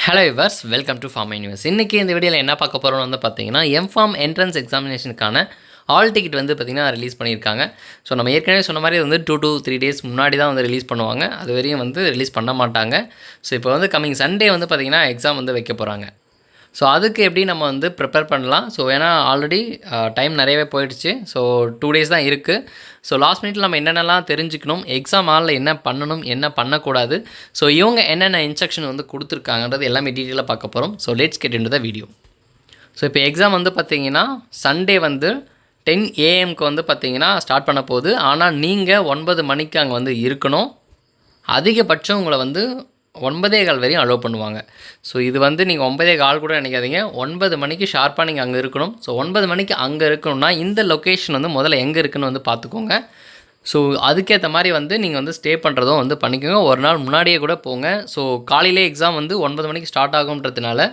Hello viewers, welcome to pharm universe. இன்றைக்கி இந்த வீடியோவில் என்ன பார்க்க போகிறோம்னு வந்து பார்த்தீங்கன்னா, எம்ஃபார்ம் என்ட்ரன்ஸ் எக்ஸாமினேஷனுக்கான ஆல் டிக்கெட் வந்து பார்த்திங்கன்னா ரிலீஸ் பண்ணியிருக்காங்க. ஸோ நம்ம ஏற்கனவே சொன்ன மாதிரி வந்து 2 to 3 days முன்னாடி தான் வந்து ரிலீஸ் பண்ணுவாங்க. அது வரையும் வந்து ரிலீஸ் பண்ண மாட்டாங்க. ஸோ இப்போ வந்து கம்மிங் சண்டே வந்து பார்த்திங்கன்னா எக்ஸாம் வந்து வைக்க போகிறாங்க. ஸோ அதுக்கு எப்படி நம்ம வந்து ப்ரிப்பேர் பண்ணலாம்? ஸோ ஏன்னா ஆல்ரெடி டைம் நிறையவே போயிடுச்சு. ஸோ 2 days தான் இருக்குது. ஸோ லாஸ்ட் மினிட்ல நம்ம என்னென்னலாம் தெரிஞ்சுக்கணும், எக்ஸாம் ஹாலில் என்ன பண்ணணும், என்ன பண்ணக்கூடாது, ஸோ இவங்க என்னென்ன இன்ஸ்ட்ரக்ஷன் வந்து கொடுத்துருக்காங்கன்றது எல்லாமே டீட்டெயிலாக பார்க்க போகிறோம். So let's get into the video. So இப்போ எக்ஸாம் வந்து பார்த்திங்கன்னா சண்டே வந்து 10 AM வந்து பார்த்திங்கன்னா ஸ்டார்ட் பண்ண போகுது. ஆனால் நீங்கள் 9 மணிக்கு அங்கே வந்து இருக்கணும். அதிகபட்சம் உங்களை வந்து 9:15 வரையும் அலோவ் பண்ணுவாங்க. ஸோ இது வந்து நீங்கள் 9:15 கூட நினைக்காதீங்க, 9 மணிக்கு ஷார்ப்பாக நீங்கள் அங்கே இருக்கணும். ஸோ 9 மணிக்கு அங்கே இருக்கணும்னா இந்த லொக்கேஷன் வந்து முதல்ல எங்கே இருக்குன்னு வந்து பார்த்துக்கோங்க. ஸோ அதுக்கேற்ற மாதிரி வந்து நீங்கள் வந்து ஸ்டே பண்ணுறதும் வந்து பண்ணிக்கோங்க. ஒரு நாள் முன்னாடியே கூட போங்க. ஸோ காலையிலே எக்ஸாம் வந்து 9 மணிக்கு ஸ்டார்ட் ஆகுன்றதுனால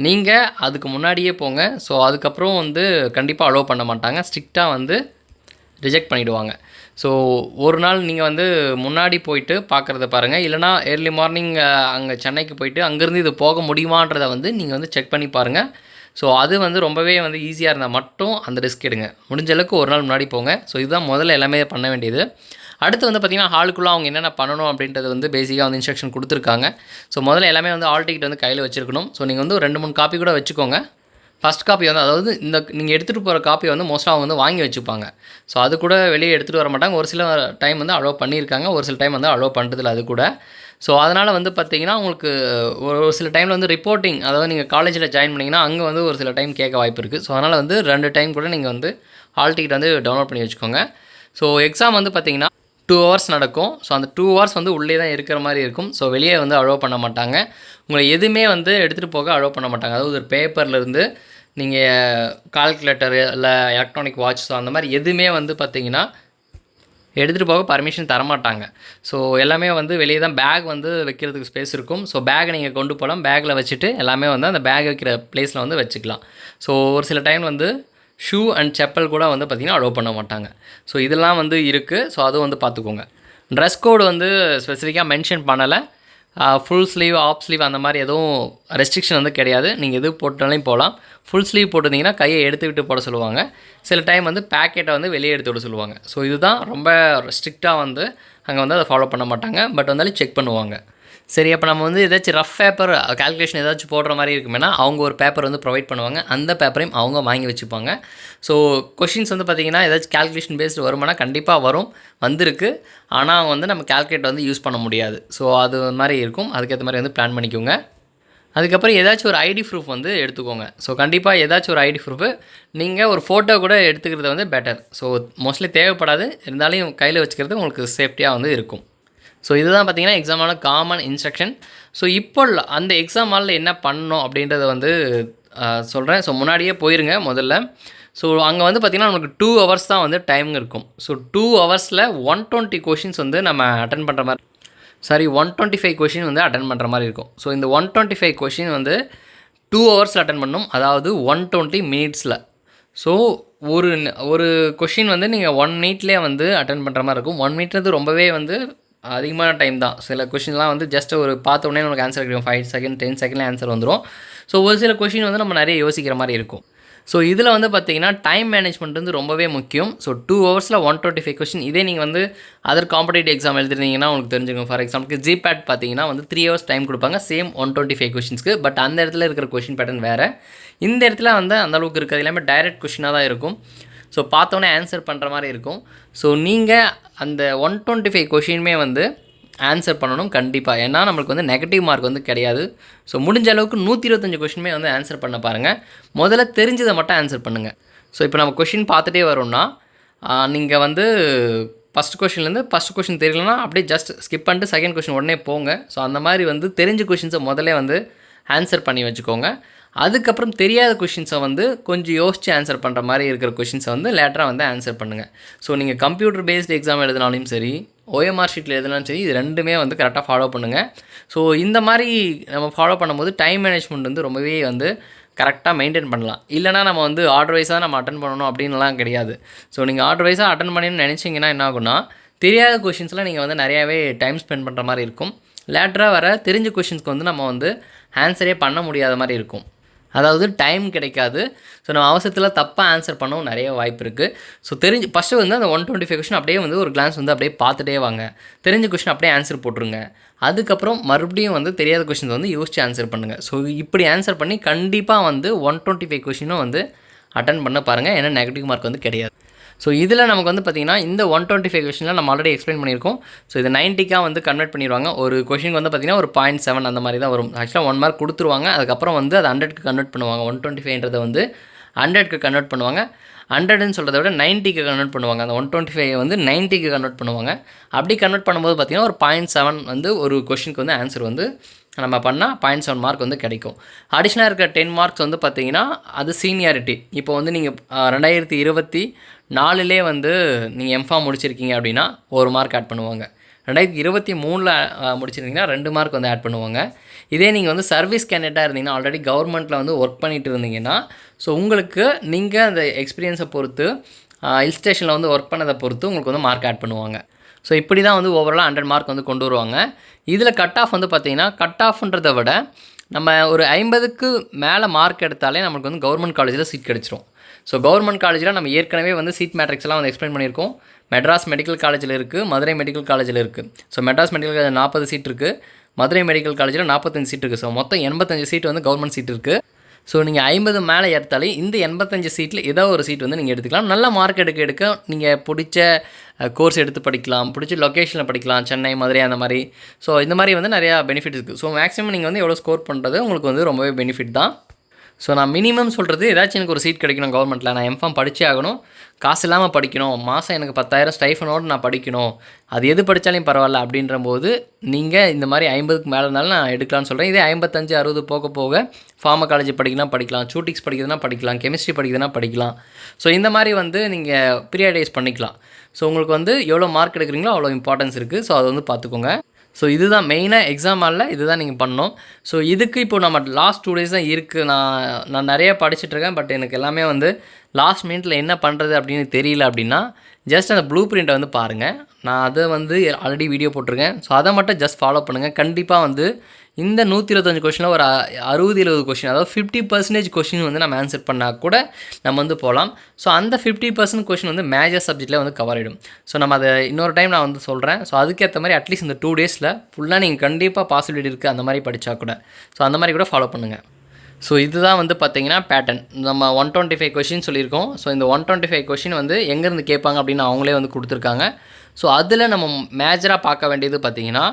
நீங்கள் அதுக்கு முன்னாடியே போங்க. ஸோ அதுக்கப்புறம் வந்து கண்டிப்பாக அலோவ் பண்ண மாட்டாங்க, ஸ்ட்ரிக்டாக வந்து ரிஜெக்ட் பண்ணிவிடுவாங்க. ஸோ ஒரு நாள் நீங்கள் வந்து முன்னாடி போயிட்டு பார்க்குறத பாருங்கள். இல்லைனா ஏர்லி மார்னிங் அங்கே சென்னைக்கு போயிட்டு அங்கேருந்து இது போக முடியுமான்றதை வந்து நீங்கள் வந்து செக் பண்ணி பாருங்கள். ஸோ அது வந்து ரொம்பவே வந்து ஈஸியாக இருந்தால் மட்டும் அந்த ரிஸ்க் எடுங்க. முடிஞ்ச அளவுக்கு ஒரு நாள் முன்னாடி போங்க. ஸோ இதுதான் முதல்ல எல்லாமே பண்ண வேண்டியது. அடுத்து வந்து பார்த்திங்கன்னா ஹாலுக்குள்ளே அவங்க என்னென்ன பண்ணணும் அப்படின்றது வந்து பேசிக்காக வந்து இன்ஸ்ட்ரக்ஷன் கொடுத்துருக்காங்க. ஸோ முதல்ல எல்லாமே வந்து ஹால் டிக்கெட் வந்து கையில் வச்சுருக்கணும். ஸோ நீங்கள் வந்து ஒரு 2-3 காப்பி கூட வச்சுக்கோங்க. ஃபஸ்ட் காப்பி வந்து அதாவது இந்த நீங்கள் எடுத்துகிட்டு போகிற காப்பி வந்து மோஸ்ட்டாக அவங்க வந்து வாங்கி வச்சுப்பாங்க. ஸோ அது கூட வெளியே எடுத்துகிட்டு வர மாட்டாங்க. ஒரு சில டைம் வந்து அலோவ் பண்ணியிருக்காங்க, ஒரு சில டைம் வந்து அலோவ் பண்ணுறதில்ல அது கூட. ஸோ அதனால் வந்து பார்த்திங்கன்னா உங்களுக்கு ஒரு சில டைமில் வந்து ரிப்போர்ட்டிங், அதாவது நீங்கள் காலேஜில் ஜாயின் பண்ணிங்கன்னா அங்கே வந்து ஒரு சில டைம் கேட்க வாய்ப்பு இருக்குது. ஸோ அதனால் வந்து 2 டைம் கூட நீங்கள் வந்து ஹால் டிக்கெட் வந்து டவுன்லோட் பண்ணி வச்சுக்கோங்க. ஸோ எக்ஸாம் வந்து பார்த்திங்கன்னா 2 hours நடக்கும். ஸோ அந்த 2 hours வந்து உள்ளே தான் இருக்கிற மாதிரி இருக்கும். ஸோ வெளியே வந்து அலோவ் பண்ண மாட்டாங்க. உங்களை எதுவுமே வந்து எடுத்துகிட்டு போக அலோவ் பண்ண மாட்டாங்க. அதாவது ஒரு பேப்பர்லேருந்து நீங்கள் கால்குலேட்டரு இல்லை எலக்ட்ரானிக் வாட்ச், ஸோ அந்த மாதிரி எதுவுமே வந்து பார்த்திங்கன்னா எடுத்துகிட்டு போக பர்மிஷன் தரமாட்டாங்க. ஸோ எல்லாமே வந்து வெளியே தான் பேக் வந்து வைக்கிறதுக்கு ஸ்பேஸ் இருக்கும். ஸோ பேக்கை நீங்கள் கொண்டு போகலாம். பேக்கில் வச்சுட்டு எல்லாமே வந்து அந்த பேக் வைக்கிற ப்ளேஸில் வந்து வச்சுக்கலாம். ஸோ ஒரு சில டைம் வந்து ஷூ அண்ட் செப்பல் கூட வந்து பார்த்திங்கன்னா அலோவ் பண்ண மாட்டாங்க. ஸோ இதெல்லாம் வந்து இருக்குது. ஸோ அதுவும் வந்து பார்த்துக்கோங்க. ட்ரெஸ் கோடு வந்து ஸ்பெசிஃபிக்காக மென்ஷன் பண்ணலை. ஃபுல் ஸ்லீவ், ஆஃப் ஸ்லீவ் அந்த மாதிரி எதுவும் ரெஸ்ட்ரிக்ஷன் வந்து கிடையாது. நீங்கள் எது போட்டாலையும் போகலாம். ஃபுல் ஸ்லீவ் போட்டிருந்தீங்கன்னா கையை எடுத்துக்கிட்டு போட சொல்லுவாங்க. சில டைம் வந்து பேக்கெட்டை வந்து வெளியே எடுத்து விட சொல்லுவாங்க. ஸோ இதுதான் ரொம்ப ஸ்ட்ரிக்டாக வந்து அங்கே வந்து அதை ஃபாலோ பண்ண மாட்டாங்க. பட் வந்தாலும் செக் பண்ணுவாங்க. சரி, அப்போ நம்ம வந்து ஏதாச்சும் ரஃப் பேப்பர் கால்குலேஷன் ஏதாச்சும் போடுற மாதிரி இருக்குமேனா அவங்க ஒரு பேப்பர் வந்து ப்ரொவைட் பண்ணுவாங்க. அந்த பேப்பரையும் அவங்க வாங்கி வச்சுப்பாங்க. ஸோ கொஷின்ஸ் வந்து பார்த்திங்கன்னா ஏதாச்சும் கால்குலேஷன் பேஸ்டு வருமானா கண்டிப்பாக வரும், வந்திருக்கு. ஆனால் அவங்க வந்து நம்ம கால்குலேட் வந்து யூஸ் பண்ண முடியாது. ஸோ அது மாதிரி இருக்கும். அதுக்கேற்ற மாதிரி வந்து பிளான் பண்ணிக்கோங்க. அதுக்கப்புறம் ஏதாச்சும் ஒரு ஐடி ப்ரூஃப் வந்து எடுத்துக்கோங்க. ஸோ கண்டிப்பாக ஏதாச்சும் ஒரு ஐடி ப்ரூஃபு நீங்கள் ஒரு ஃபோட்டோ கூட எடுத்துக்கிறது வந்து பெட்டர். ஸோ மோஸ்ட்லி தேவைப்படாது, இருந்தாலும் கையில் வச்சுக்கிறது உங்களுக்கு சேஃப்டியாக வந்து இருக்கும். ஸோ இதுதான் பார்த்திங்கன்னா எக்ஸாமான காமன் இன்ஸ்ட்ரக்ஷன். ஸோ இப்போ அந்த எக்ஸாம் ஹாலில் என்ன பண்ணணும் அப்படின்றத வந்து சொல்கிறேன். ஸோ முன்னாடியே போயிருங்க முதல்ல. ஸோ அங்கே வந்து பார்த்திங்கன்னா நமக்கு 2 hours தான் வந்து டைம் இருக்கும். ஸோ 2 hours-ல் 120 கொஷின்ஸ் வந்து நம்ம அட்டன் பண்ணுற மாதிரி, 125 கொஷின் வந்து அட்டன் பண்ணுற மாதிரி இருக்கும். ஸோ இந்த 125 கொஷின் வந்து 2 hours அட்டன் பண்ணணும், அதாவது 120 minutes-ல். ஸோ ஒரு கொஷின் வந்து நீங்கள் 1 minute-லேயே வந்து அட்டன் பண்ணுற மாதிரி இருக்கும். 1 minute ரொம்பவே வந்து அதிகமான டைம் தான். சில கொஷின்லாம் வந்து ஜஸ்ட் ஒரு பார்த்த உடனே நமக்கு ஆன்சர் கிடைக்கும். 5 seconds 10 seconds ஆன்சர் வந்துடும். ஸோ ஒரு சில கொஷின் வந்து நம்ம நிறைய யோசிக்கிற மாதிரி இருக்கும். ஸோ இதில் வந்து பார்த்திங்கன்னா டைம் மேனேஜ்மெண்ட் வந்து ரொம்பவே முக்கியம். So 2 hours-ல் 125 question. இதே நீங்கள் வந்து அதர் காம்படிட்டிவ் எக்ஸாம் எழுதுறீங்கன்னா உங்களுக்கு தெரிஞ்சுக்கணும். ஃபார் எக்ஸாம்பிளுக்கு GPAT பார்த்திங்கன்னா வந்து 3 hours டைம் கொடுப்பாங்க, சேம் 125 கொஷின்ஸ்க்கு. பட் அந்த இடத்துல இருக்கிற கொஷின் பேட்டர்ன் வேறு. இந்த இடத்துல வந்து அந்தளவுக்கு இருக்கிறது எல்லாமே டைரக்ட் கொஷினாக தான் இருக்கும். ஸோ பார்த்தோன்னே ஆன்சர் பண்ணுற மாதிரி இருக்கும். ஸோ நீங்கள் அந்த 125 கொஷினுமே வந்து ஆன்சர் பண்ணணும் கண்டிப்பாக. ஏன்னா நம்மளுக்கு வந்து நெகட்டிவ் மார்க் வந்து கிடையாது. ஸோ முடிஞ்ச அளவுக்கு 125 கொஷினுமே வந்து ஆன்சர் பண்ண பாருங்கள். முதல்ல தெரிஞ்சதை மட்டும் ஆன்சர் பண்ணுங்கள். ஸோ இப்போ நம்ம கொஷின் பார்த்துட்டே வரோம்னா நீங்கள் வந்து ஃபஸ்ட் கொஷின் தெரியலனா அப்படியே ஜஸ்ட் ஸ்கிப் பண்ணிட்டு செகண்ட் கொஷின் உடனே போங்க. ஸோ அந்த மாதிரி வந்து தெரிஞ்ச கொஷின்ஸை முதல்ல வந்து ஆன்சர் பண்ணி வச்சுக்கோங்க. அதுக்கப்புறம் தெரியாத கொஷின்ஸை வந்து கொஞ்சம் யோசித்து ஆன்சர் பண்ணுற மாதிரி இருக்கிற கொஷின்ஸை வந்து லேட்டராக வந்து ஆன்சர் பண்ணுங்கள். ஸோ நீங்கள் கம்ப்யூட்டர் பேஸ்டு எக்ஸாம் எழுதினாலும் சரி, OMR ஷீட்டில் எழுதினாலும் சரி, இது ரெண்டுமே வந்து கரெக்டாக ஃபாலோ பண்ணுங்கள். ஸோ இந்த மாதிரி நம்ம ஃபாலோ பண்ணும்போது டைம் மேனேஜ்மெண்ட் வந்து ரொம்பவே வந்து கரெக்டாக மெயின்டைன் பண்ணலாம். இல்லைனா நம்ம வந்து ஆர்டர் வைஸாக நம்ம அட்டன் பண்ணணும் அப்படின்லாம் கிடையாது. ஸோ நீங்கள் ஆர்டர் வைஸாக அட்டன் பண்ணணும்னு நினச்சிங்கன்னா என்ன ஆகுனா, தெரியாத கொஷின்ஸ்லாம் நீங்கள் வந்து நிறையாவே டைம் ஸ்பெண்ட் பண்ணுற மாதிரி இருக்கும். லேட்டராக வர தெரிஞ்ச கொஷின்ஸ்க்கு வந்து நம்ம வந்து ஆன்சரே பண்ண முடியாத மாதிரி இருக்கும். அதாவது டைம் கிடைக்காது. ஸோ நம்ம அவசரத்தில் தப்பாக ஆன்சர் பண்ணவும் நிறைய வாய்ப்பு இருக்குது. ஸோ ஃபஸ்ட்டு வந்து அந்த 125 கொஷின் அப்படியே வந்து ஒரு கிளான்ஸ் வந்து அப்படியே பார்த்துட்டே வாங்க. தெரிஞ்ச கொஷின் அப்படியே ஆன்சர் போட்டுருங்க. அதுக்கப்புறம் மறுபடியும் வந்து தெரியாத கொஷின்ஸ் வந்து யோசிச்சு ஆன்சர் பண்ணுங்கள். ஸோ இப்படி ஆன்சர் பண்ணி கண்டிப்பாக வந்து 125 கொஷினும் வந்து அட்டன் பண்ண பாருங்கள். ஏன்னா நெகட்டிவ் மார்க் வந்து கிடையாது. ஸோ இதில் நமக்கு வந்து பார்த்திங்கன்னா இந்த 125 கொஷினில் நம்ம ஆல்ரெடி எக்ஸ்பிளைன் பண்ணியிருக்கோம். ஸோ இது 90க்காக வந்து கன்வெர்ட் பண்ணிடுவாங்க. ஒரு கொஷினுக்கு வந்து பார்த்திங்கன்னா ஒரு 0.7 அந்த மாதிரி தான் வரும். ஆக்சுவலாக 1 மார்க் கொடுத்துருவாங்க. அதுக்கப்புறம் வந்து அது 100க்கு கன்வெர்ட் பண்ணுவாங்க. 125ன்றதை வந்து 100க்கு கன்வெர்ட் பண்ணுவாங்க. 100ன்னு சொல்கிறத விட 90க்கு கன்வெர்ட் பண்ணுவாங்க. அந்த 125 வந்து 90க்கு கன்வெர்ட் பண்ணுவாங்க. அப்படி கன்வெர்ட் பண்ணும்போது பார்த்திங்கன்னா ஒரு 0.7 வந்து ஒரு கொஷினுக்கு வந்து ஆன்சர் வந்து நம்ம பண்ணால் 0.7 மார்க் வந்து கிடைக்கும். அடிஷ்னலாக இருக்கிற 10 மார்க்ஸ் வந்து பார்த்திங்கன்னா அது சீனியாரிட்டி. இப்போ வந்து நீங்கள் 2024 வந்து நீங்கள் எம்ஃபார்ம் முடிச்சிருக்கீங்க அப்படின்னா 1 மார்க் ஆட் பண்ணுவாங்க. 2023 முடிச்சிருந்தீங்கன்னா 2 மார்க் வந்து ஆட் பண்ணுவாங்க. இதே நீங்கள் வந்து சர்வீஸ் கேண்டிடேட்டாக இருந்தீங்கன்னா ஆல்ரெடி கவர்மெண்ட்டில் வந்து ஒர்க் பண்ணிகிட்டு இருந்தீங்கன்னா ஸோ உங்களுக்கு நீங்கள் அந்த எக்ஸ்பீரியன்ஸை பொறுத்து ஹில் ஸ்டேஷனில் வந்து ஒர்க் பண்ணதை பொறுத்து உங்களுக்கு வந்து மார்க் ஆட் பண்ணுவாங்க. ஸோ இப்படி தான் வந்து ஓவராலாக 100 மார்க் வந்து கொண்டு வருவாங்க. இதில் கட் ஆஃப் வந்து பார்த்திங்கன்னா கட் ஆஃப்ன்றதை விட நம்ம ஒரு 50க்கு மேலே மார்க் எடுத்தாலே நமக்கு வந்து கவர்மெண்ட் காலேஜில் சீட் கிடச்சிரும். ஸோ கவர்மெண்ட் காலேஜில் நம்ம ஏற்கனவே வந்து சீட் மேட்ரிக்ஸ்லாம் வந்து எக்ஸ்பிளைன் பண்ணியிருக்கோம். மெட்ராஸ் மெடிக்கல் காலேஜில் இருக்குது, மதுரை மெடிக்கல் காலேஜில் இருக்குது. ஸோ மெட்ராஸ் மெடிக்கல் காலேஜில் 40 சீட் இருக்குது, மதுரை மெடிக்கல் காலேஜில் 45 சீட் இருக்குது. ஸோ மொத்தம் 85 சீட் வந்து கவர்மெண்ட் சீட் இருக்குது. ஸோ நீங்கள் 50 மேலே எடுத்தாலே இந்த 85 சீட்டில் ஏதோ ஒரு சீட் வந்து நீங்கள் எடுத்துக்கலாம். நல்ல மார்க் எடுக்க நீங்கள் பிடிச்ச கோர்ஸ் எடுத்து படிக்கலாம், பிடிச்ச லொக்கேஷனில் படிக்கலாம், சென்னை, மதுரை அந்த மாதிரி. ஸோ இந்த மாதிரி வந்து நிறையா பெனிஃபிட் இருக்குது. ஸோ மேக்ஸிமம் நீங்கள் வந்து எவ்வளோ ஸ்கோர் பண்ணுறது உங்களுக்கு வந்து ரொம்பவே பெனிஃபிட் தான். ஸோ நான் மினிமம் சொல்கிறது ஏதாச்சும் எனக்கு ஒரு சீட் கிடைக்கணும் கவர்மெண்ட்டில், நான் எம்ஃபார்ம் படித்தே ஆகணும், காசு இல்லாமல் படிக்கணும், மாதம் எனக்கு 10,000 ஸ்டைஃபனோடு நான் படிக்கணும், அது எது படித்தாலும் பரவாயில்ல அப்படின்றபோது நீங்கள் இந்த மாதிரி 50க்கு மேலே இருந்தாலும் நான் எடுக்கலாம்னு சொல்கிறேன். இதே 55, 60 போக போக ஃபார்மா காலேஜ் படிக்கலாம், சூட்டிக்ஸ் படிக்கிறதுனா படிக்கலாம், கெமிஸ்ட்ரி படிக்கிறதுனா படிக்கலாம். ஸோ இந்த மாதிரி வந்து நீங்கள் பீரியடைஸ் பண்ணிக்கலாம். ஸோ உங்களுக்கு வந்து எவ்வளோ மார்க் எடுக்கிறீங்களோ அவ்வளோ இம்பார்ட்டன்ஸ் இருக்குது. ஸோ அதை வந்து பார்த்துக்கோங்க. ஸோ இதுதான் மெயினாக எக்ஸாம் ஹாலில் இதுதான் நீங்கள் பண்ணணும். ஸோ இதுக்கு இப்போது நம்ம லாஸ்ட் 2 டேஸ் தான் இருக்குது. நான் நிறைய படிச்சுட்ருக்கேன். பட் எனக்கு எல்லாமே வந்து லாஸ்ட் மினிட்ல என்ன பண்ணுறது அப்படின்னு தெரியல அப்படின்னா ஜஸ்ட் அந்த ப்ளூ பிரிண்ட்டை வந்து பாருங்கள். நான் அதை வந்து ஆல்ரெடி வீடியோ போட்டிருக்கேன். ஸோ அதை மட்டும் ஜஸ்ட் ஃபாலோ பண்ணுங்கள். கண்டிப்பாக வந்து இந்த 125 கொஷினில் ஒரு 60-70 கொஷின், அதாவது 50% கொஷின் வந்து நம்ம ஆன்சர் பண்ணால் கூட நம்ம வந்து போகலாம். ஸோ அந்த 50% கொஷின் வந்து மேஜர் சப்ஜெக்டில் வந்து கவர் ஆகிடும். ஸோ நம்ம அதை இன்னொரு டைம் நான் வந்து சொல்கிறேன். ஸோ அதுக்கேற்ற மாதிரி அட்லீஸ்ட் இந்த 2 டேஸில் ஃபுல்லாக நீங்கள் கண்டிப்பாக பாசிபிலிட்டி இருக்குது அந்த மாதிரி படித்தா கூட. ஸோ அந்த மாதிரி கூட ஃபாலோ பண்ணுங்கள். ஸோ இதுதான் வந்து பார்த்திங்கன்னா பேட்டர்ன். நம்ம 125 கொஷின் சொல்லியிருக்கோம். ஸோ இந்த 125 கொஷின் வந்து எங்கேருந்து கேட்பாங்க அப்படின்னு அவங்களே வந்து கொடுத்துருக்காங்க. ஸோ அதில் நம்ம மேஜராக பார்க்க வேண்டியது பார்த்திங்கன்னா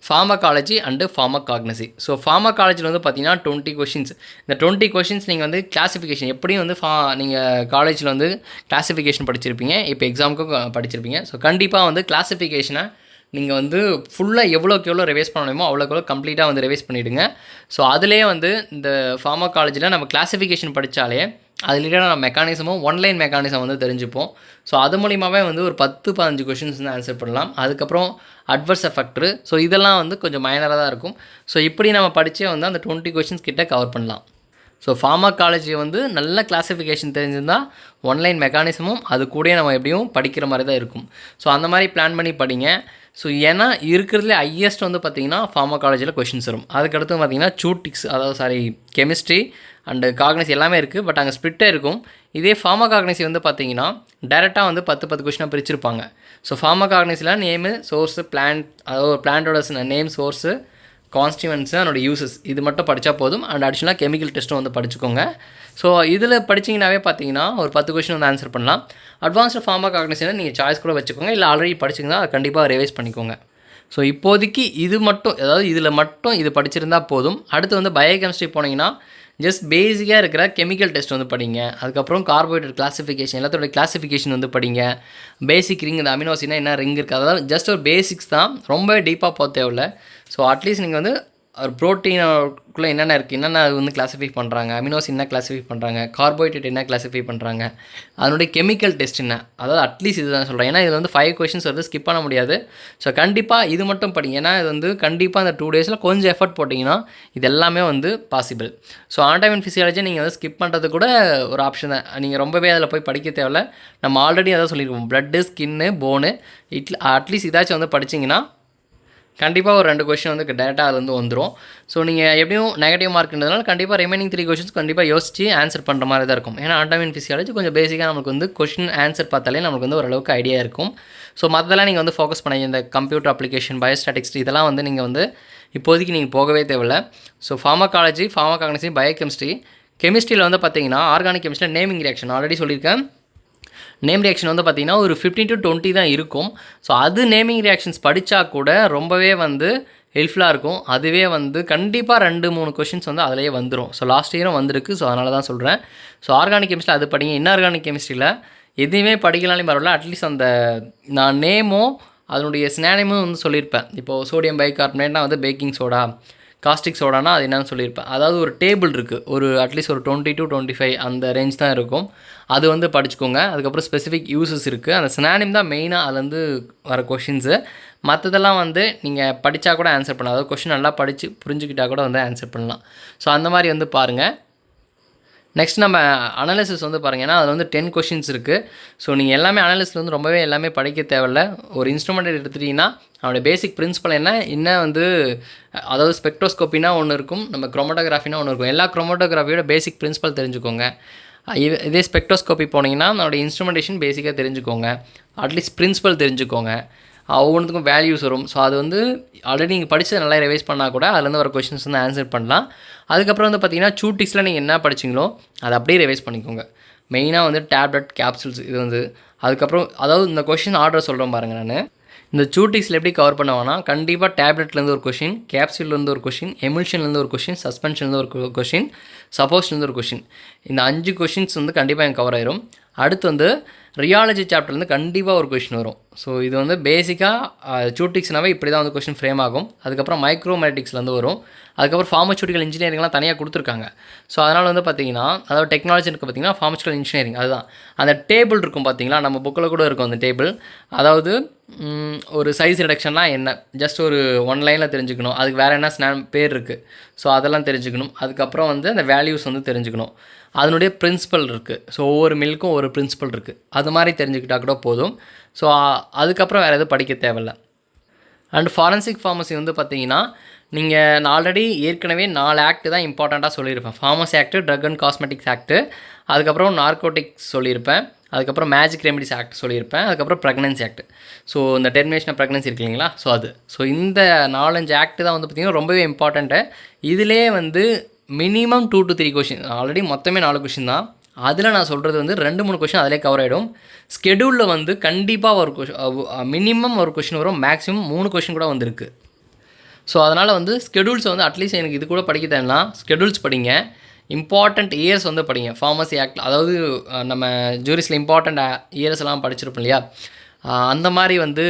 ஃபார்மகாலஜி அண்டு ஃபார்மகாக்னசி. ஸோ ஃபார்மகாலஜியில் வந்து பார்த்திங்கன்னா 20 கொஷின்ஸ். இந்த 20 கொஷின்ஸ் நீங்கள் வந்து கிளாஸிஃபிகேஷன் எப்படியும் வந்து நீங்கள் காலேஜில் வந்து கிளாஸிஃபிகேஷன் படிச்சிருப்பீங்க, இப்போ எக்ஸாமுக்கும் படிச்சிருப்பீங்க. ஸோ கண்டிப்பாக வந்து கிளாஸிஃபிகேஷனை நீங்கள் வந்து ஃபுல்லாக எவ்வளோக்கு எவ்வளோ ரிவைஸ் பண்ணணுமோ அவ்வளோக்கு எவ்வளோ கம்ப்ளீட்டாக வந்து ரிவைஸ் பண்ணிவிடுங்க. ஸோ அதிலே வந்து இந்த ஃபார்மகாலஜியில் நம்ம கிளாஸிஃபிகேஷன் படித்தாலே அது ரிலேட்டடாக நம்ம மெக்கானிசமும் ஒன்லைன் மெக்கானிசம் வந்து தெரிஞ்சுப்போம். ஸோ அது மூலிமாவே வந்து ஒரு 10-15 கொஷின்ஸ் வந்து ஆன்சர் பண்ணலாம். அதுக்கப்புறம் அட்வர்ஸ் எஃபெக்ட்ரு. ஸோ இதெல்லாம் வந்து கொஞ்சம் மைனராக தான் இருக்கும். ஸோ இப்படி நம்ம படித்தே வந்து அந்த 20 கொஷின்ஸ் கிட்ட கவர் பண்ணலாம். ஸோ ஃபார்மகாலஜி வந்து நல்ல கிளாஸிஃபிகேஷன் தெரிஞ்சிருந்தால் ஒன்லைன் மெக்கானிசமும் அது கூட நம்ம எப்படியும் படிக்கிற மாதிரி தான் இருக்கும். ஸோ அந்த மாதிரி பிளான் பண்ணி படிங்க. ஸோ ஏன்னா இருக்கிறதுலே ஹையஸ்ட் வந்து பார்த்திங்கன்னா ஃபார்மகாலஜியில் கொஷின்ஸ் வரும். அதுக்கடுத்து பார்த்திங்கன்னா சூட்டிக்ஸ், அதாவது கெமிஸ்ட்ரி அண்டு காக்னசி எல்லாமே இருக்குது. பட் அங்கே ஸ்பிட்டே இருக்கும். இதே ஃபார்மகாக்னசி வந்து பார்த்திங்கன்னா டேரெக்டாக வந்து 10 கொஷினாக பிரிச்சிருப்பாங்க. ஸோ ஃபார்மகாக்னசியில் நேமு, சோர்ஸு, பிளான்ட், அதாவது ஒரு பிளான்ட்டோட நேம், சோர்ஸு, கான்ஸ்டிவன்ஸு, அதனோட யூசஸ் இது மட்டும் படித்தா போதும். அண்ட் அடிஷ்னலாக கெமிக்கல் டெஸ்ட்டும் வந்து படிச்சுக்கோங்க. ஸோ இதில் படிச்சிங்கனாவே பார்த்தீங்கன்னா ஒரு 10 கொஷின் வந்து ஆன்சர் பண்ணலாம். அட்வான்ஸ்டு ஃபார்மகாக்னசியில் நீங்கள் சாய்ஸ் கூட வச்சுக்கோங்க. இல்லை ஆல்ரெடி படிச்சிங்கன்னா அதை கண்டிப்பாக ரிவைஸ் பண்ணிக்கோங்க. ஸோ இப்போதைக்கு இது மட்டும், அதாவது இதில் மட்டும் இது படிச்சிருந்தால் போதும். அடுத்து வந்து பயோகெமிஸ்ட்ரி போனீங்கன்னா ஜஸ்ட் பேசிக்காக இருக்கிற கெமிக்கல் டெஸ்ட் வந்து படிங்க. அதுக்கப்புறம் கார்போஹைட்ரேட் கிளாஸிஃபிகேஷன், எல்லாத்தோட கிளாஸிஃபிகேஷன் வந்து படிங்க. பேசிக் ரிங், இந்த அமினோசினா என்ன ரிங் இருக்குது, அதெல்லாம் ஜஸ்ட் ஒரு பேசிக்ஸ் தான், ரொம்ப டீப்பாக போக தேவையில்லை. ஸோ அட்லீஸ்ட் நீங்கள் வந்து ஒரு ப்ரோட்டீனுக்குள்ளே என்னென்ன இருக்குது, என்னென்ன அது வந்து கிளாஸிஃபை பண்ணுறாங்க, அமினோஸ் என்ன கிளாஸிஃபை பண்ணுறாங்க, கார்போஹைட்ரேட் என்ன கிளாஸிஃபை பண்ணுறாங்க, அதனுடைய கெமிக்கல் டெஸ்ட் என்ன, அதாவது அட்லீஸ்ட் இது தான் சொல்கிறேன். ஏன்னா இது வந்து 5 கொஷின்ஸ் வந்து ஸ்கிப் பண்ண முடியாது. ஸோ கண்டிப்பாக இது மட்டும் படிங்க. ஏன்னா இது வந்து கண்டிப்பாக அந்த 2 டேஸில் கொஞ்சம் எஃபர்ட் போட்டிங்கன்னா இது எல்லாமே வந்து possible. So anatomy and physiology நீங்கள் வந்து ஸ்கிப் பண்ணுறது கூட ஒரு ஆப்ஷன் தான். நீங்கள் ரொம்பவே அதில் போய் படிக்க தேவையில்ல. நம்ம ஆல்ரெடி அதான் சொல்லியிருக்கோம், ப்ளட்டு, ஸ்கின்னு, போனு, அட்லீஸ்ட் இதாச்சும் வந்து படிச்சிங்கன்னா கண்டிப்பாக ஒரு 2 கொஷின் வந்து டேரெக்டாக அதுலேருந்து வந்துடும். ஸோ நீங்கள் எப்படியும் நெகட்டிவ் மார்க்ன்றதுனால கண்டிப்பாக ரிமைனிங் 3 கொஷின்ஸ் கண்டிப்பாக யோசிச்சு ஆன்சர் பண்ணுற மாதிரி தான் இருக்கும். ஏன்னா அனாட்டமி அண்ட் ஃபிசியாலஜி கொஞ்சம் பேசிக்காக நமக்கு வந்து கொஷின் ஆன்சர் பார்த்தாலே நமக்கு வந்து ஓரளவுக்கு ஐடியா இருக்கும். ஸோ மற்றதெல்லாம் நீங்கள் வந்து ஃபோக்கஸ் பண்ணி இந்த கம்ப்யூட்டர் அப்ளிகேஷன், பயோஸ்டாட்டிக்ஸ் இதெல்லாம் வந்து நீங்கள் வந்து இப்போதைக்கு நீங்கள் போகவே தேவையில்லை. ஸோ ஃபார்மகாலஜி, ஃபார்மகாக்னசி, பயோகெமிஸ்ட்ரி, கெமிஸ்ட்ரியில் வந்து பார்த்தீங்கன்னா ஆர்கானிக் கெமிஸ்ட்ரியில் நேமிங் ரியாக்ஷன் ஆல்ரெடி சொல்லியிருக்கேன். நேம் ரியாக்ஷன் வந்து பார்த்திங்கன்னா ஒரு 15 to 20 தான் இருக்கும். ஸோ அது நேமிங் ரியாக்ஷன்ஸ் படித்தா கூட ரொம்பவே வந்து ஹெல்ப்ஃபுல்லாக இருக்கும். அதுவே வந்து கண்டிப்பாக 2-3 கொஷின்ஸ் வந்து அதிலேயே வந்துடும். ஸோ லாஸ்ட் இயரும் வந்திருக்கு. ஸோ அதனால தான் சொல்கிறேன். ஸோ ஆர்கானிக் கெமிஸ்ட்ரியில் அது படிங்க. இன்ஆர்கானிக் கெமிஸ்ட்ரியில் எதுவுமே படிக்கலாம்னு பரவாயில்ல, அட்லீஸ்ட் அந்த நான் நேமோ அதனுடைய சினானிமும் வந்து சொல்லியிருப்பேன். இப்போது சோடியம் பைகார்பனேட்னா வந்து பேக்கிங் சோடா, காஸ்டிக் சோடானா அது என்னன்னு சொல்லியிருப்பேன். அதாவது ஒரு டேபிள் இருக்குது, ஒரு அட்லீஸ்ட் ஒரு 20 to 25 அந்த ரேஞ்ச் தான் இருக்கும். அது வந்து படிச்சுக்கோங்க. அதுக்கப்புறம் ஸ்பெசிஃபிக் யூசஸ் இருக்குது. அந்த சினானிம் தான் மெயினாக அதுலேருந்து வர கொஷின்ஸு. மற்றதெல்லாம் வந்து நீங்கள் படித்தா கூட ஆன்சர் பண்ணலாம். அதாவது கொஷின் நல்லா படித்து புரிஞ்சுக்கிட்டால் கூட வந்து ஆன்சர் பண்ணலாம். ஸோ அந்த மாதிரி வந்து பாருங்கள். நெக்ஸ்ட் நம்ம அனாலிசிஸ் வந்து பாருங்கள். ஏன்னா அதில் வந்து 10 கொஷின்ஸ் இருக்குது. ஸோ நீங்கள் எல்லாமே அனாலிசிஸ் வந்து ரொம்பவே எல்லாமே படிக்க தேவையில்ல. ஒரு இன்ஸ்ட்ருமெண்ட் எடுத்துட்டிங்கன்னா அவனுடைய பேசிக் பிரின்சிபல் என்ன வந்து அதாவது ஸ்பெக்ட்ரோஸ்கோப்பினா ஒன்று இருக்கும், நம்ம குரோமோட்டோகிராஃபினா ஒன்று இருக்கும். எல்லா குரோமோட்டோகிராஃபியோட பேசிக் பிரின்சிபல் தெரிஞ்சுக்கோங்க. இதே ஸ்பெக்ட்ரோஸ்கோப்பி போனீங்கன்னா அதோட இன்ஸ்ட்ருமெண்டேஷன் பேசிக்காக தெரிஞ்சுக்கோங்க. அட்லீஸ்ட் பிரின்சிபல் தெரிஞ்சுக்கோங்க. ஒவ்வொன்றுத்துக்கும் வேல்யூஸ் வரும். ஸோ அது வந்து ஆல்ரெடி நீங்கள் படித்ததை நல்லா ரிவைஸ் பண்ணால் கூட அதுலேருந்து வர கொஷின்ஸ் வந்து ஆன்சர் பண்ணலாம். அதுக்கப்புறம் வந்து பார்த்திங்கன்னா சூட்டிக்ஸில் நீங்கள் என்ன படிச்சிங்களோ அதை அப்படியே ரிவைஸ் பண்ணிக்கோங்க. மெயினாக வந்து டேப்லெட், கேப்சூல்ஸ் இது வந்து அதுக்கப்புறம் அதாவது இந்த கொஷின் ஆர்டர் சொல்கிறேன் பாருங்கள். நான் இந்த சூட்டிக்ஸில் எப்படி கவர் பண்ணுவேன்னா கண்டிப்பாக டேப்லெட்லேருந்து ஒரு கொஷின், கேப்சூல்லேருந்து ஒரு கொஷின், எமில்ஷன்லேருந்து ஒரு கொஷின், சஸ்பென்ஷன்லேருந்து ஒரு கொஷின், சப்போஸ்லேருந்து ஒரு கொஷின். இந்த 5 கொஷின்ஸ் வந்து கண்டிப்பாக எனக்கு கவர் ஆயிரும். அடுத்து வந்து ரியாலஜி சாப்டர்லேருந்து கண்டிப்பாக ஒரு கொஷின் வரும். ஸோ இது வந்து பேசிக்காக சூட்டிக்ஸ்னாவே இப்படி தான் வந்து கொஷின் ஃப்ரேம் ஆகும். அதுக்கப்புறம் மைக்ரோமேட்டிக்ஸ்லேருந்து வரும். அதுக்கப்புறம் ஃபார்மசூட்டிக்கல் இன்ஜினியரிங்லாம் தனியாக கொடுத்துருக்காங்க. ஸோ அதனால் வந்து பார்த்திங்கன்னா அதாவது டெக்னாலஜி இருக்குது பார்த்திங்கன்னா ஃபார்மசூட்டிக்கல் இன்ஜினியரிங் அதுதான். அந்த டேபிள் இருக்கும் பார்த்திங்களா, நம்ம புக்கில் கூட இருக்கும் அந்த டேபிள். அதாவது ஒரு சைஸ் ரிடக்ஷன்லாம் என்ன ஜஸ்ட் ஒரு 1 லைனில் தெரிஞ்சுக்கணும். அதுக்கு வேறு என்ன பேர் இருக்குது. ஸோ அதெல்லாம் தெரிஞ்சுக்கணும். அதுக்கப்புறம் வந்து அந்த வேல்யூஸ் வந்து தெரிஞ்சுக்கணும். அதனுடைய பிரின்சிபல் இருக்குது. ஸோ ஒவ்வொரு மில்க்கும் ஒரு பிரின்சிபல் இருக்குது. அது மாதிரி தெரிஞ்சுக்கிட்டால் கூட போதும். ஸோ அதுக்கப்புறம் வேறு எதுவும் படிக்க தேவையில்ல. அண்ட் ஃபாரன்சிக் ஃபார்மசி வந்து பார்த்திங்கன்னா நீங்கள் ஆல்ரெடி ஏற்கனவே 4 ஆக்ட் தான் இம்பார்ட்டண்ட்டாக சொல்லியிருப்பேன். Pharmacy act, drug and cosmetics act, அதுக்கப்புறம் நார்கோட்டிக்ஸ் சொல்லியிருப்பேன், அதுக்கப்புறம் மேஜிக் ரெமெடிஸ் ஆக்ட் சொல்லியிருப்பேன், அதுக்கப்புறம் ப்ரெக்னன்சி ஆக்ட். ஸோ இந்த டெர்மினேஷன் ஆஃப் ப்ரெக்னன்சி இருக்கு இல்லைங்களா, ஸோ அது. ஸோ இந்த 4-5 ஆக்ட் தான் வந்து பார்த்திங்கன்னா ரொம்பவே இம்பார்ட்டண்ட்டு. இதிலே வந்து மினிமம் 2 to 3 கொஷின், ஆல்ரெடி மொத்தமே 4 கொஷின் தான். அதில் நான் சொல்கிறது வந்து 2-3 கொஷின் அதிலே கவர் ஆகிடும். ஸ்கெடியூலில் வந்து கண்டிப்பாக ஒரு மினிமம் ஒரு கொஷின் வரும், மேக்ஸிமம் 3 கொஷின் கூட வந்துருக்கு. ஸோ அதனால் வந்து ஸ்கெடியூல்ஸ் வந்து அட்லீஸ்ட் எனக்கு இது கூட படிக்க தேவைன்னா ஸ்கெடியூல்ஸ் படிங்க. இம்பார்ட்டண்ட் இயர்ஸ் வந்து படிங்க. ஃபார்மசி ஆக்ட் அதாவது நம்ம ஜூரிஸில் இம்பார்ட்டண்ட் இயர்ஸ் எல்லாம் படிச்சிருப்போம் இல்லையா, அந்த மாதிரி வந்து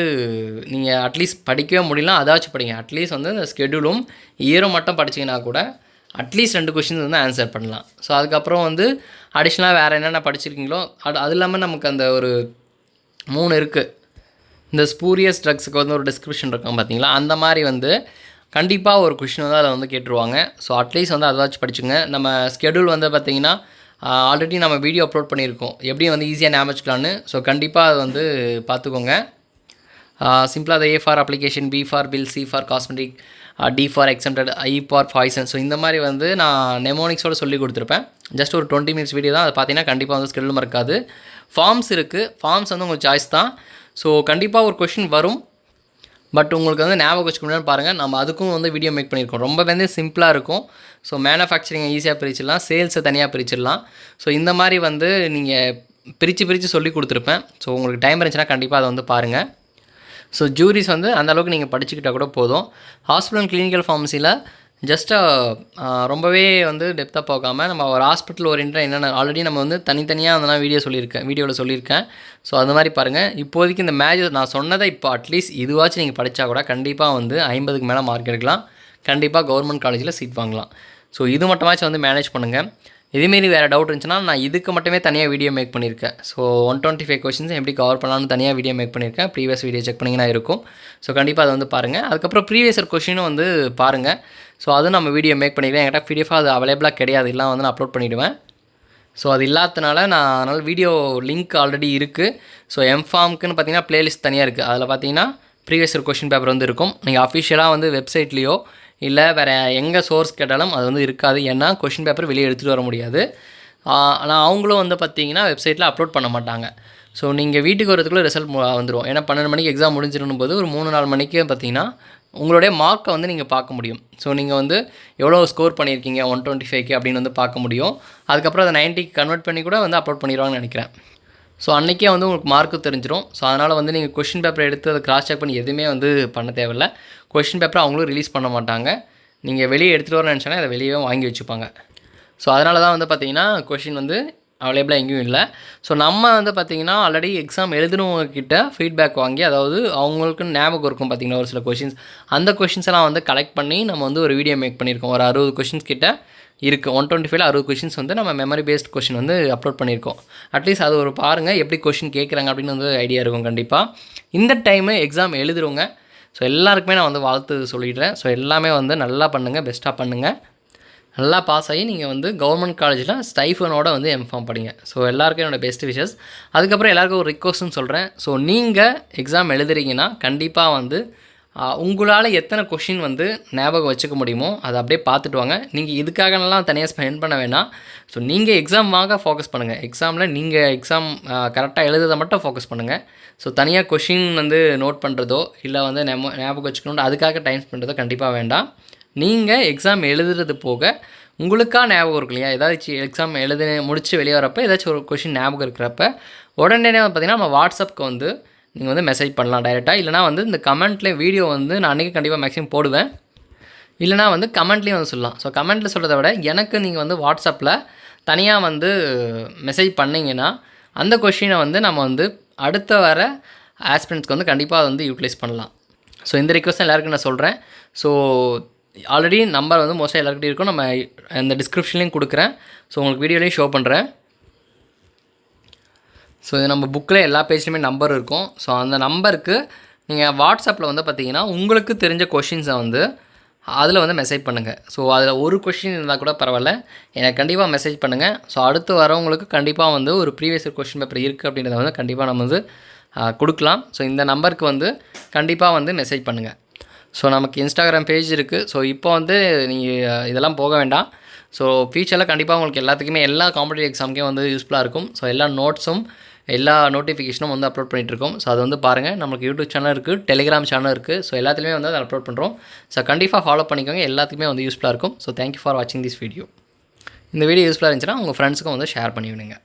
நீங்கள் அட்லீஸ்ட் படிக்கவே முடியலாம், அதாச்சும் படிங்க. அட்லீஸ்ட் வந்து இந்த ஸ்கெடியூலும் இயரும் மட்டும் படிச்சிங்கன்னா கூட அட்லீஸ்ட் 2 கொஷின்ஸ் வந்து ஆன்சர் பண்ணலாம். ஸோ அதுக்கப்புறம் வந்து அடிஷ்னலாக வேறு என்னென்ன படிச்சிருக்கீங்களோ அது இல்லாமல் நமக்கு அந்த ஒரு 3 இருக்குது. இந்த ஸ்பூரியஸ் ட்ரக்ஸுக்கு வந்து ஒரு டிஸ்கிரிப்ஷன் இருக்கும் பார்த்தீங்களா, அந்த மாதிரி வந்து கண்டிப்பாக ஒரு கொஷின் வந்து அதில் வந்து கேட்டுருவாங்க. ஸோ அட்லீஸ்ட் வந்து அதாச்சும் படிச்சுங்க. நம்ம ஸ்கெடியூல் வந்து பார்த்திங்கன்னா ஆல்ரெடி நம்ம வீடியோ அப்லோட் பண்ணியிருக்கோம், எப்படி வந்து ஈஸியாக ஞாபகம் வச்சுக்கலான்னு. ஸோ கண்டிப்பாக அதை வந்து பார்த்துக்கோங்க. சிம்பிளாக அதை A for application, B for bill, C for cosmetic, D for exempted, I for poison. So இந்த மாதிரி வந்து நான் நெமோனிக்ஸோடு சொல்லி கொடுத்துருப்பேன். ஜஸ்ட் ஒரு 20 minutes வீடியோ தான். அதை பார்த்தீங்கன்னா கண்டிப்பாக வந்து ஸ்கெடியூல் மறக்காது. ஃபார்ம்ஸ் இருக்குது, ஃபார்ம்ஸ் வந்து உங்கள் சாய்ஸ் தான். ஸோ கண்டிப்பாக ஒரு கொஷின் வரும், பட் உங்களுக்கு வந்து ஞாபகம் வச்சுக்க முடியாது பாருங்கள். நம்ம அதுக்கும் வந்து வீடியோ மேக் பண்ணியிருக்கோம். ரொம்ப வந்து சிம்பிளாக இருக்கும். ஸோ மேனுஃபேக்சரிங்கை ஈஸியாக பிரிச்சிடலாம், சேல்ஸை தனியாக பிரிச்சிடலாம். ஸோ இந்த மாதிரி வந்து நீங்கள் பிரித்து சொல்லி கொடுத்துருப்பேன். ஸோ உங்களுக்கு டைம் இருந்துச்சுன்னா கண்டிப்பாக அதை வந்து பாருங்கள். ஸோ ஜூரிஸ் வந்து அந்தளவுக்கு நீங்கள் படிச்சுக்கிட்டால் கூட போதும். ஹாஸ்பிட்டல் அண்ட் கிளினிக்கல் ஃபார்மசியில் ரொம்பவே வந்து டெப்த்தாக போகாமல் நம்ம ஒரு ஹாஸ்பிட்டல் ஓரியன்டாக என்னென்ன ஆல்ரெடி நம்ம வந்து தனித்தனியாக அதெல்லாம் வீடியோவில் சொல்லியிருக்கேன். ஸோ அந்த மாதிரி பாருங்கள். இப்போதைக்கு இந்த மேஜர் நான் சொன்னதை இப்போ அட்லீஸ்ட் இதுவாச்சும் நீங்கள் படித்தா கூட கண்டிப்பாக வந்து 50க்கு மேலே மார்க் எடுக்கலாம். கண்டிப்பாக கவர்மெண்ட் காலேஜில் சீட் வாங்கலாம். ஸோ இது மட்டுமாச்சும் வந்து மேனேஜ் பண்ணுங்கள். இதேமாரி வேறு டவுட் இருந்துச்சுன்னா நான் இதுக்கு மட்டுமே தனியாக வீடியோ மேக் பண்ணியிருக்கேன். ஸோ 125 கொஷின்ஸ் எப்படி கவர் பண்ணலாம்னு தனியாக வீடியோ மேக் பண்ணியிருக்கேன். ப்ரீவியஸ் வீடியோ செக் பண்ணிங்கன்னா இருக்கும். ஸோ கண்டிப்பாக அதை வந்து பாருங்கள். அதுக்கப்புறம் ப்ரீவியஸ் கொஷினும் வந்து பாருங்கள். ஸோ அதுவும் நம்ம வீடியோ மேக் பண்ணிக்கிறேன். என்கிட்ட பிடிஎஃபாக அது அவைலபிளாக கிடையாது, எல்லாம் வந்து நான் அப்லோட் பண்ணிவிடுவேன். ஸோ அது இல்லாததுனால அதனால் வீடியோ லிங்க் ஆல்ரெடி இருக்குது. ஸோ எம்ஃபார்முக்குன்னு பார்த்தீங்கன்னா ப்ளேலிஸ்ட் தனியாக இருக்குது. அதில் பார்த்தீங்கன்னா ப்ரீவியஸ் இயர் கொஷின் பேப்பர் வந்து இருக்கும். நீங்கள் அஃபிஷியலாக வந்து வெப்சைட்லேயோ இல்லை வேறு எங்கே சோர்ஸ் கேட்டாலும் அது வந்து இருக்காது. ஏன்னா கொஷின் பேப்பர் வெளியே எடுத்துகிட்டு வர முடியாது. ஆனால் அவங்களும் வந்து பார்த்திங்கன்னா வெப்சைட்டில் அப்லோட் பண்ண மாட்டாங்க. ஸோ நீங்கள் வீட்டுக்கு வரதுக்குள்ளே ரிசல்ட் வந்துடும். ஏன்னா 12 மணிக்கு எக்ஸாம் முடிஞ்சிடும் போது ஒரு 3-4 மணிக்கு பார்த்திங்கன்னா உங்களுடைய மார்க்கை வந்து நீங்கள் பார்க்க முடியும். ஸோ நீங்கள் வந்து எவ்வளோ ஸ்கோர் பண்ணியிருக்கீங்க 125க்கு அப்படின்னு வந்து பார்க்க முடியும். அதுக்கப்புறம் அதை 90க்கு கன்வெர்ட் பண்ணி கூட வந்து அப்லோட் பண்ணிடுவாங்கன்னு நினைக்கிறேன். ஸோ அன்றைக்கே வந்து உங்களுக்கு மார்க்கு தெரிஞ்சிடும். ஸோ அதனால் வந்து நீங்கள் கொஷின் பேப்பர் எடுத்து அதை கிராஸ் செக் பண்ணி எதுவுமே வந்து பண்ண தேவையில்லை. கொஷின் பேப்பர் அவங்களும் ரிலீஸ் பண்ண மாட்டாங்க. நீங்கள் வெளியே எடுத்துகிட்டு வரணும்னு நினச்சாங்கன்னா அதை வெளியே வாங்கி வச்சுப்பாங்க. ஸோ அதனால தான் வந்து பார்த்திங்கன்னா கொஷின் வந்து அவைலபிளாக எங்கேயும் இல்லை. ஸோ நம்ம வந்து பார்த்திங்கன்னா ஆல்ரெடி எக்ஸாம் எழுதுனவங்கக்கிட்ட ஃபீட்பேக் வாங்கி, அதாவது அவங்களுக்கு ஞாபகம் இருக்கும் பார்த்திங்கன்னா ஒரு சில கொஷின்ஸ், அந்த கொஷின்ஸ் எல்லாம் வந்து கலெக்ட் பண்ணி நம்ம வந்து ஒரு வீடியோ மேக் பண்ணியிருக்கோம். ஒரு 60 கொஷின்ஸ் கிட்ட இருக்குது. 125ல் 60 கொஷின்ஸ் வந்து நம்ம மெமரி பேஸ்ட் கொஷின் வந்து அப்லோட் பண்ணியிருக்கோம். அட்லீஸ்ட் அது ஒரு பாருங்கள் எப்படி கொஷின் கேட்குறாங்க அப்படின்னு வந்து ஐடியா இருக்கும் கண்டிப்பாக. இந்த டைமு எக்ஸாம் எழுதுறவங்க ஸோ எல்லாருக்குமே நான் வந்து வாழ்த்து சொல்லிடுறேன். ஸோ எல்லாமே வந்து நல்லா பண்ணுங்கள், பெஸ்ட்டாக பண்ணுங்கள். நல்லா பாஸ் ஆகி நீங்கள் வந்து கவர்மெண்ட் காலேஜில் ஸ்டைஃபனோட வந்து எம்ஃபார்ம் படிங்க. ஸோ எல்லாருக்கும் என்னோடய பெஸ்ட் விஷஸ். அதுக்கப்புறம் எல்லாருக்கும் ஒரு ரிக்வஸ்ட்னு சொல்கிறேன். ஸோ நீங்கள் எக்ஸாம் எழுதுறீங்கன்னா கண்டிப்பாக வந்து உங்களால் எத்தனை கொஷின் வந்து ஞாபகம் வச்சுக்க முடியுமோ அதை அப்படியே பார்த்துட்டு வாங்க. நீங்கள் இதுக்காகலாம் தனியாக ஸ்பெண்ட் பண்ண வேணாம். ஸோ நீங்கள் எக்ஸாமாக ஃபோக்கஸ் பண்ணுங்கள். எக்ஸாமில் நீங்கள் எக்ஸாம் கரெக்டாக எழுதுறதை மட்டும் ஃபோக்கஸ் பண்ணுங்கள். ஸோ தனியாக கொஷின் வந்து நோட் பண்ணுறதோ இல்லை வந்து ஞாபகம் வச்சுக்கணும் அதுக்காக டைம் பண்ணுறதோ கண்டிப்பாக வேண்டாம். நீங்கள் எக்ஸாம் எழுதுறது போக உங்களுக்காக ஞாபகம் இருக்கு இல்லையா, ஏதாச்சும் எக்ஸாம் முடித்து வெளியே வரப்போ ஏதாச்சும் ஒரு கொஷின் ஞாபகம் இருக்கிறப்ப உடனே பார்த்திங்கன்னா நம்ம வாட்ஸ்அப்புக்கு வந்து நீங்கள் வந்து மெசேஜ் பண்ணலாம் டைரெக்டாக. இல்லைனா வந்து இந்த கமெண்ட்லேயே வீடியோ வந்து நான் அன்றைக்கி கண்டிப்பாக மேக்ஸிமம் போடுவேன். இல்லைனா வந்து கமெண்ட்லேயும் வந்து சொல்லலாம். ஸோ கமெண்ட்டில் சொல்கிறத விட எனக்கு நீங்கள் வந்து வாட்ஸ்அப்பில் தனியாக வந்து மெசேஜ் பண்ணிங்கன்னா அந்த கொஷினை வந்து நம்ம வந்து அடுத்த வர ஆஸ்பிரண்ட்ஸ்க்கு வந்து கண்டிப்பாக வந்து யூட்டிலைஸ் பண்ணலாம். ஸோ இந்த ரிக்வெஸ்ட் எல்லாருக்கும் நான் சொல்கிறேன். ஸோ ஆல்ரெடி நம்பர் வந்து மோஸ்ட்டாக எல்லாருக்கிட்டையும் இருக்கும். நம்ம இந்த டிஸ்கிரிப்ஷன்லேயும் கொடுக்குறேன். ஸோ உங்களுக்கு வீடியோலேயும் ஷோ பண்ணுறேன். ஸோ இது நம்ம புக்கில் எல்லா பேஜ்லையுமே நம்பர் இருக்கும். ஸோ அந்த நம்பருக்கு நீங்கள் வாட்ஸ்அப்பில் வந்து பார்த்திங்கன்னா உங்களுக்கு தெரிஞ்ச கொஷின்ஸை வந்து அதில் வந்து மெசேஜ் பண்ணுங்கள். ஸோ அதில் ஒரு கொஷின் இருந்தால் கூட பரவாயில்ல, எனக்கு கண்டிப்பாக மெசேஜ் பண்ணுங்கள். ஸோ அடுத்து வரவங்களுக்கு கண்டிப்பாக வந்து ஒரு ப்ரீவியஸ் இயர் கொஷின் பேப்பர் இருக்குது அப்படின்றத வந்து கண்டிப்பாக நம்ம வந்து கொடுக்கலாம். ஸோ இந்த நம்பருக்கு வந்து கண்டிப்பாக வந்து மெசேஜ் பண்ணுங்கள். ஸோ நமக்கு இன்ஸ்டாகிராம் பேஜ் இருக்குது. ஸோ இப்போ வந்து நீங்கள் இதெல்லாம் போக வேண்டாம். ஸோ ஃபியூச்சரில் கண்டிப்பாக உங்களுக்கு எல்லாத்துக்குமே எல்லா காம்படிட்டிவ் எக்ஸாமுக்கே வந்து யூஸ்ஃபுல்லாக இருக்கும். ஸோ எல்லா நோட்ஸும் எல்லா நோட்டிஃபிகேஷனும் வந்து அப்லோட் பண்ணிகிட்ருக்கோம். ஸோ அது வந்து பாருங்கள். நமக்கு யூடியூப் சேனல் இருக்குது, டெலிகிராம் சேனல் இருக்குது. ஸோ எல்லாத்துலேயுமே வந்து அதை அப்லோட் பண்ணுறோம். ஸோ கண்டிப்பாக ஃபாலோ பண்ணிக்கோங்க. எல்லாத்துக்குமே வந்து யூஸ்ஃபுல்லாக இருக்கும். ஸோ தேங்க்யூ ஃபார் வாட்சிங் திஸ் வீடியோ. இந்த வீடியோ யூஸ்ஃபுல்லாக இருந்துச்சுன்னா உங்கள் ஃப்ரெண்ட்ஸுக்கும் வந்து ஷேர் பண்ணி விடுங்க.